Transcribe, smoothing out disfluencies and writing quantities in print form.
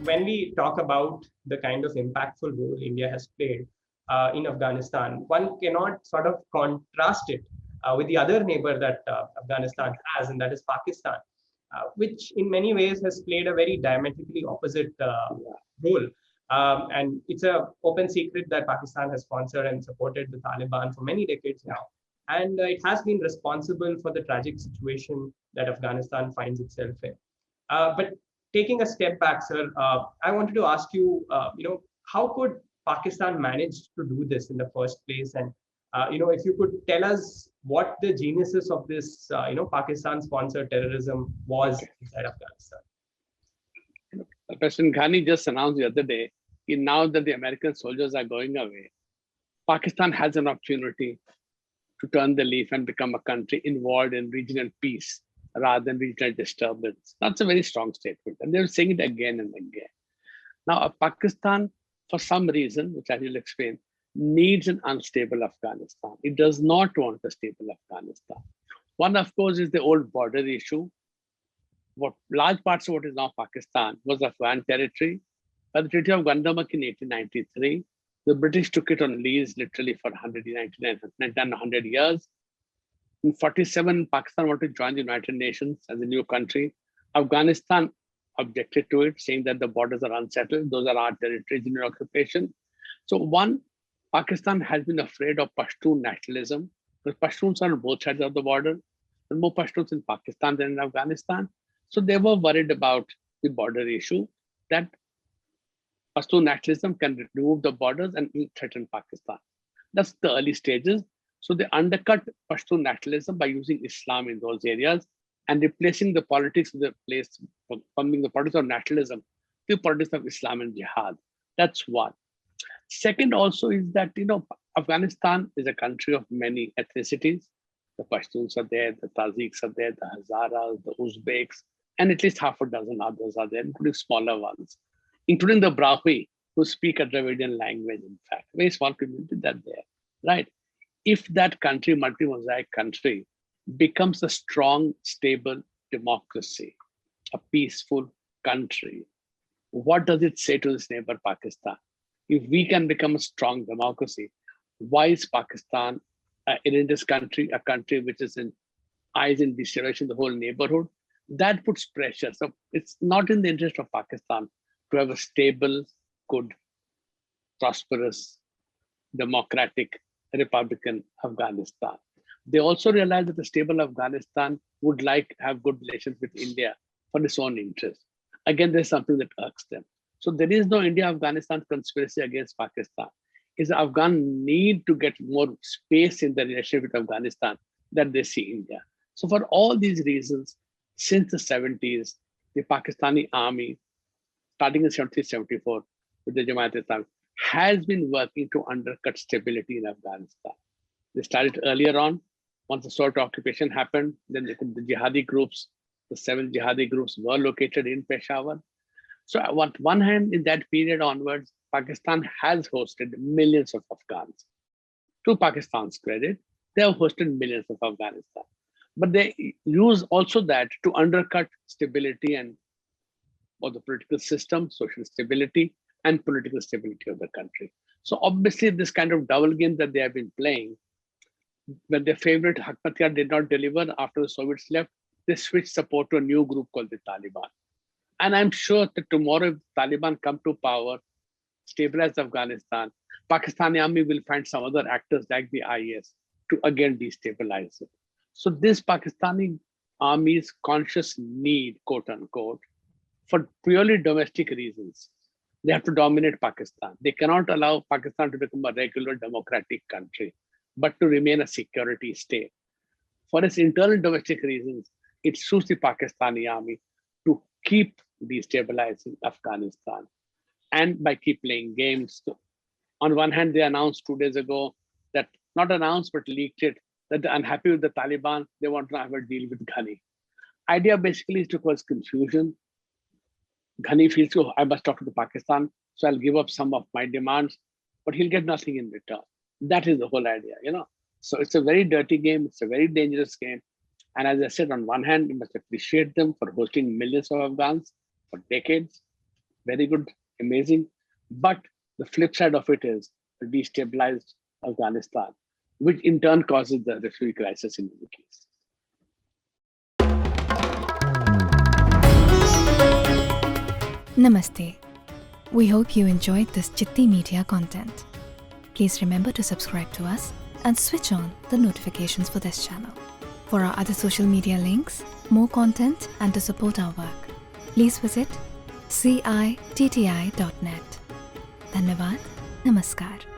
when we talk about the kind of impactful role India has played in Afghanistan, one cannot sort of contrast it with the other neighbor that Afghanistan has, and that is Pakistan, which in many ways has played a very diametrically opposite role. And it's a open secret that Pakistan has sponsored and supported the Taliban for many decades now. And it has been responsible for the tragic situation that Afghanistan finds itself in. But taking a step back, sir, I wanted to ask you, how could Pakistan manage to do this in the first place? And, if you could tell us what the genesis of this, Pakistan-sponsored terrorism was inside Afghanistan. President Ghani just announced the other day, now that the American soldiers are going away, Pakistan has an opportunity to turn the leaf and become a country involved in regional peace rather than regional disturbance. That's a very strong statement. And they're saying it again and again. Now, Pakistan, for some reason, which I will explain, needs an unstable Afghanistan. It does not want a stable Afghanistan. One, of course, is the old border issue. What large parts of what is now Pakistan was Afghan territory. By the Treaty of Gandamak in 1893, the British took it on lease literally for 100 years. In 47, Pakistan wanted to join the United Nations as a new country. Afghanistan objected to it, saying that the borders are unsettled. Those are our territories in occupation. So one, Pakistan has been afraid of Pashtun nationalism, because Pashtuns are on both sides of the border. There are more Pashtuns in Pakistan than in Afghanistan. So they were worried about the border issue, that Pashtun nationalism can remove the borders and threaten Pakistan. That's the early stages. So they undercut Pashtun nationalism by using Islam in those areas and replacing the politics of the place, from the politics of nationalism to politics of Islam and jihad. That's one. Second also is that, Afghanistan is a country of many ethnicities. The Pashtuns are there, the Tajiks are there, the Hazaras, the Uzbeks, and at least half a dozen others are there, including smaller ones, including the Brahmi, who speak a Dravidian language, in fact. Very small community that there, right? If that country, multi-mosaic country, becomes a strong, stable democracy, a peaceful country, what does it say to this neighbor, Pakistan? If we can become a strong democracy, why is Pakistan in this country, a country which is in eyes in deceleration, the whole neighborhood? That puts pressure. So it's not in the interest of Pakistan to have a stable, good, prosperous, democratic, Republican Afghanistan. They also realize that a stable Afghanistan would have good relations with India for its own interest. Again, there's something that irks them. So there is no India-Afghanistan conspiracy against Pakistan. It's the Afghan need to get more space in the relationship with Afghanistan that they see India. So for all these reasons, since the 70s, the Pakistani army, starting in 73-74 with the Jamaat-e-Islami, has been working to undercut stability in Afghanistan. They started earlier on. Once the sort of occupation happened, then the jihadi groups, the 7 jihadi groups were located in Peshawar. So on one hand, in that period onwards, Pakistan has hosted millions of Afghans. To Pakistan's credit, they have hosted millions of Afghanistan. But they use also that to undercut stability or the political system, social stability, and political stability of the country. So obviously, this kind of double game that they have been playing, when their favorite Hakmatiyar did not deliver after the Soviets left, they switched support to a new group called the Taliban. And I'm sure that tomorrow, if the Taliban come to power, stabilize Afghanistan, Pakistani army will find some other actors like the IS to again destabilize it. So this Pakistani army's conscious need, quote unquote, for purely domestic reasons, they have to dominate Pakistan. They cannot allow Pakistan to become a regular democratic country, but to remain a security state. For its internal domestic reasons, it suits the Pakistani army to keep destabilizing Afghanistan. And by keep playing games. On one hand, they announced 2 days ago that, not announced, but leaked it, that they're unhappy with the Taliban. They want to have a deal with Ghani. Idea basically is to cause confusion. Ghani feels, oh, I must talk to the Pakistan, so I'll give up some of my demands, but he'll get nothing in return. That is the whole idea, So it's a very dirty game. It's a very dangerous game. And as I said, on one hand, you must appreciate them for hosting millions of Afghans for decades. very good, amazing. But the flip side of it is destabilized Afghanistan, which in turn causes the refugee crisis in many cases. Namaste. We hope you enjoyed this Chitti Media content. Please remember to subscribe to us and switch on the notifications for this channel. For our other social media links, more content, and to support our work, please visit citti.net. Dhanyavad. Namaskar.